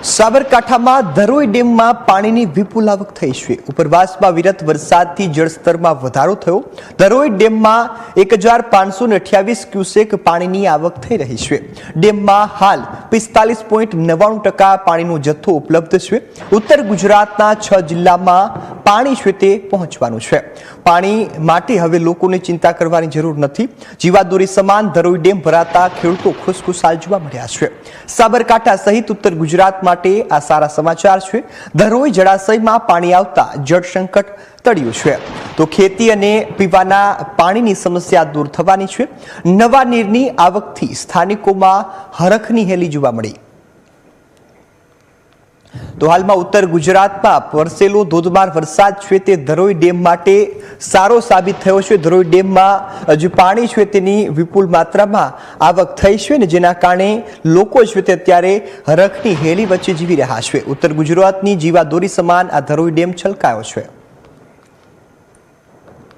સાબરકાંઠામાં ધરોઈ ડેમમાં પાણીની વિપુલ આવક થઈ છે। ઉપરવાસમાં વિરત વરસાદથી જળસ્તરમાં વધારો થયો। ધરોઈ ડેમમાં 1528 ક્યુસેક પાણીની આવક થઈ રહી છે। ડેમમાં હાલ 45.99% પાણીનો જથ્થો ઉપલબ્ધ છે। ઉત્તર ગુજરાતના 6 જિલ્લામાં પાણી છે તે પહોંચવાનું છે। પાણી માટે હવે લોકોને ચિંતા કરવાની જરૂર નથી। જીવાદોરી સમાન ધરોઈ ડેમ ભરાતા ખેડૂતો ખુશખુશાલ જોવા મળ્યા છે। સાબરકાંઠા સહિત ઉત્તર ગુજરાત માટે આ સારા સમાચાર છે। ધરોઈ જળાશયમાં પાણી આવતા જળ સંકટ ટળ્યું છે તો ખેતી અને પીવાના પાણીની સમસ્યા દૂર થવાની છે। નવા નીરની આવકથી સ્થાનિકોમાં હરખની હેલી જોવા મળી। તો હાલમાં ઉત્તર ગુજરાતમાં વરસેલો ધોધમાર વરસાદ છે તે ધરોઈ ડેમ માટે સારો સાબિત થયો છે। ધરોઈ ડેમમાં જે પાણી છે તેની વિપુલ માત્રામાં આવક થઈ છે ને જેના કારણે લોકો છે તે અત્યારે હરખની હેલી વચ્ચે જીવી રહ્યા છે। ઉત્તર ગુજરાતની જીવાદોરી સમાન આ ધરોઈ ડેમ છલકાયો છે।